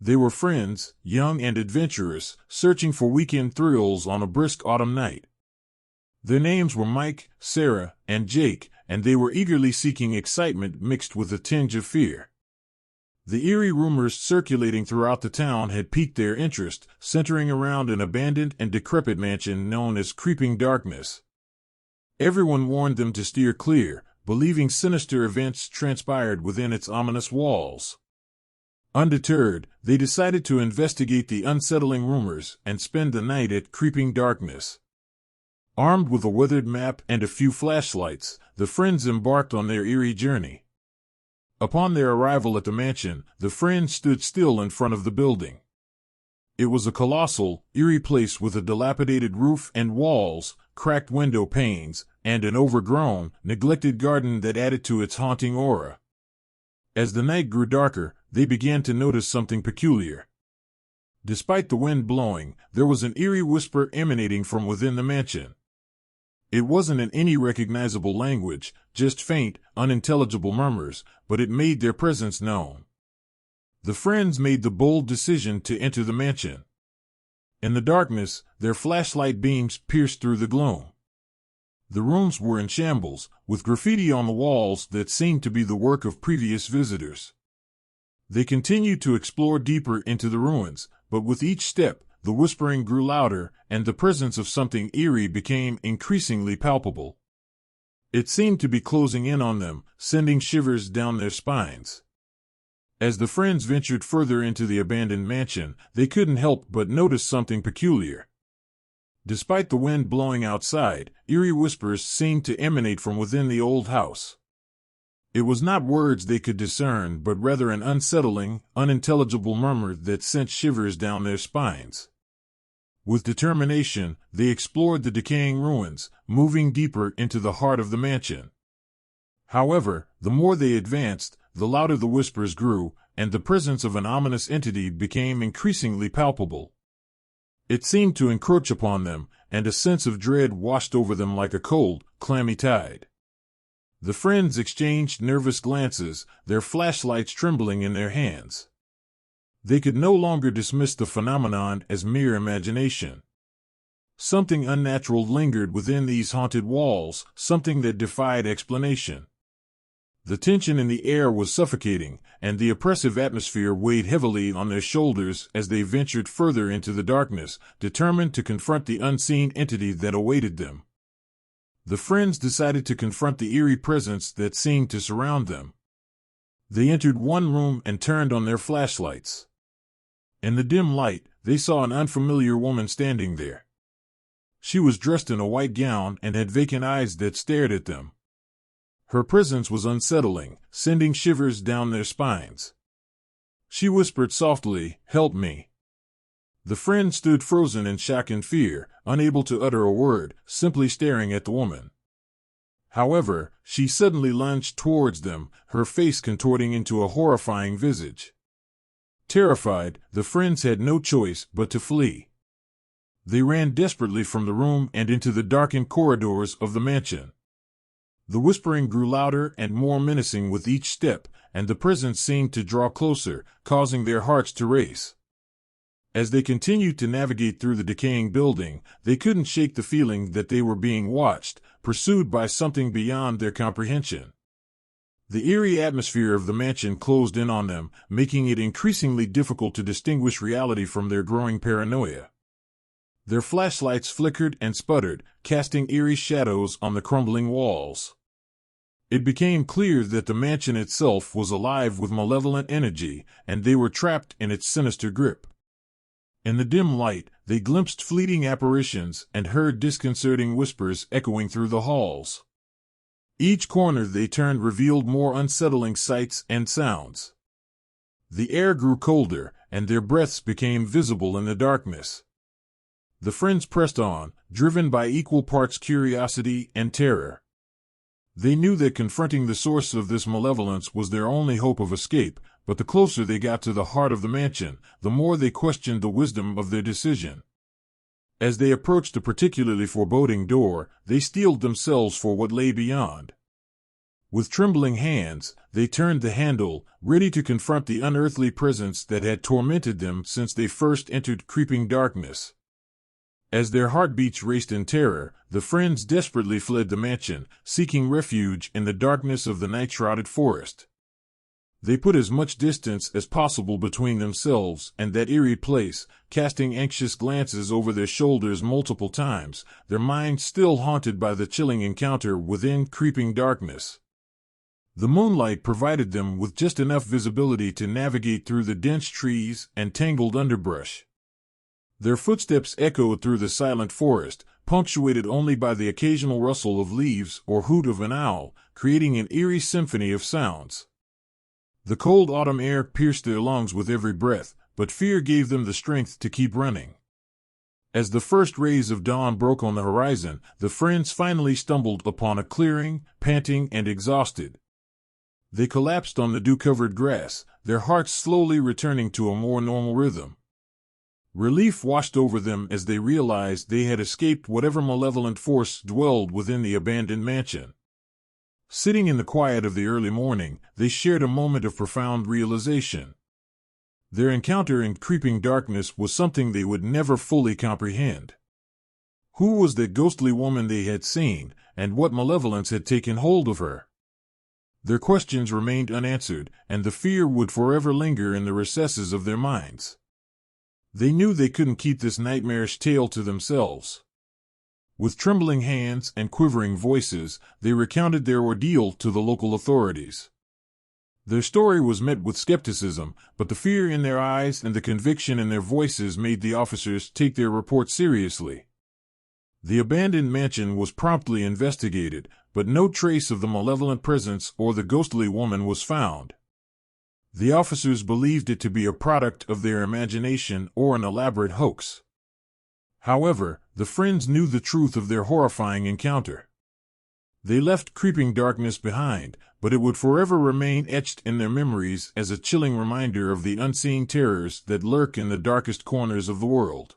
They were friends, young and adventurous, searching for weekend thrills on a brisk autumn night. Their names were Mike, Sarah, and Jake, and they were eagerly seeking excitement mixed with a tinge of fear. The eerie rumors circulating throughout the town had piqued their interest, centering around an abandoned and decrepit mansion known as Creeping Darkness. Everyone warned them to steer clear, believing sinister events transpired within its ominous walls. Undeterred, they decided to investigate the unsettling rumors and spend the night at Creeping Darkness. Armed with a weathered map and a few flashlights, the friends embarked on their eerie journey. Upon their arrival at the mansion, the friends stood still in front of the building. It was a colossal, eerie place with a dilapidated roof and walls, cracked window panes, and an overgrown, neglected garden that added to its haunting aura. As the night grew darker, they began to notice something peculiar. Despite the wind blowing, there was an eerie whisper emanating from within the mansion. It wasn't in any recognizable language, just faint, unintelligible murmurs, but it made their presence known. The friends made the bold decision to enter the mansion. In the darkness, their flashlight beams pierced through the gloom. The rooms were in shambles, with graffiti on the walls that seemed to be the work of previous visitors. They continued to explore deeper into the ruins, but with each step, the whispering grew louder, and the presence of something eerie became increasingly palpable. It seemed to be closing in on them, sending shivers down their spines. As the friends ventured further into the abandoned mansion, they couldn't help but notice something peculiar. Despite the wind blowing outside, eerie whispers seemed to emanate from within the old house. It was not words they could discern, but rather an unsettling, unintelligible murmur that sent shivers down their spines. With determination, they explored the decaying ruins, moving deeper into the heart of the mansion. However, the more they advanced, the louder the whispers grew, and the presence of an ominous entity became increasingly palpable. It seemed to encroach upon them, and a sense of dread washed over them like a cold, clammy tide. The friends exchanged nervous glances, their flashlights trembling in their hands. They could no longer dismiss the phenomenon as mere imagination. Something unnatural lingered within these haunted walls, something that defied explanation. The tension in the air was suffocating, and the oppressive atmosphere weighed heavily on their shoulders as they ventured further into the darkness, determined to confront the unseen entity that awaited them. The friends decided to confront the eerie presence that seemed to surround them. They entered one room and turned on their flashlights. In the dim light, they saw an unfamiliar woman standing there. She was dressed in a white gown and had vacant eyes that stared at them. Her presence was unsettling, sending shivers down their spines. She whispered softly, "Help me." The friends stood frozen in shock and fear, unable to utter a word, simply staring at the woman. However, she suddenly lunged towards them, her face contorting into a horrifying visage. Terrified, the friends had no choice but to flee. They ran desperately from the room and into the darkened corridors of the mansion. The whispering grew louder and more menacing with each step, and the presence seemed to draw closer, causing their hearts to race. As they continued to navigate through the decaying building, they couldn't shake the feeling that they were being watched, pursued by something beyond their comprehension. The eerie atmosphere of the mansion closed in on them, making it increasingly difficult to distinguish reality from their growing paranoia. Their flashlights flickered and sputtered, casting eerie shadows on the crumbling walls. It became clear that the mansion itself was alive with malevolent energy, and they were trapped in its sinister grip. In the dim light, they glimpsed fleeting apparitions and heard disconcerting whispers echoing through the halls. Each corner they turned revealed more unsettling sights and sounds. The air grew colder, and their breaths became visible in the darkness. The friends pressed on, driven by equal parts curiosity and terror. They knew that confronting the source of this malevolence was their only hope of escape, but the closer they got to the heart of the mansion, the more they questioned the wisdom of their decision. As they approached a particularly foreboding door, they steeled themselves for what lay beyond. With trembling hands, they turned the handle, ready to confront the unearthly presence that had tormented them since they first entered Creeping Darkness. As their heartbeats raced in terror, the friends desperately fled the mansion, seeking refuge in the darkness of the night-shrouded forest. They put as much distance as possible between themselves and that eerie place, casting anxious glances over their shoulders multiple times, their minds still haunted by the chilling encounter within Creeping Darkness. The moonlight provided them with just enough visibility to navigate through the dense trees and tangled underbrush. Their footsteps echoed through the silent forest, punctuated only by the occasional rustle of leaves or hoot of an owl, creating an eerie symphony of sounds. The cold autumn air pierced their lungs with every breath, but fear gave them the strength to keep running. As the first rays of dawn broke on the horizon, the friends finally stumbled upon a clearing, panting and exhausted. They collapsed on the dew-covered grass, their hearts slowly returning to a more normal rhythm. Relief washed over them as they realized they had escaped whatever malevolent force dwelled within the abandoned mansion. Sitting in the quiet of the early morning, they shared a moment of profound realization. Their encounter in Creeping Darkness was something they would never fully comprehend. Who was the ghostly woman they had seen, and what malevolence had taken hold of her? Their questions remained unanswered, and the fear would forever linger in the recesses of their minds. They knew they couldn't keep this nightmarish tale to themselves. With trembling hands and quivering voices, they recounted their ordeal to the local authorities. Their story was met with skepticism, but the fear in their eyes and the conviction in their voices made the officers take their report seriously. The abandoned mansion was promptly investigated, but no trace of the malevolent presence or the ghostly woman was found. The officers believed it to be a product of their imagination or an elaborate hoax. However, the friends knew the truth of their horrifying encounter. They left Creeping Darkness behind, but it would forever remain etched in their memories as a chilling reminder of the unseen terrors that lurk in the darkest corners of the world.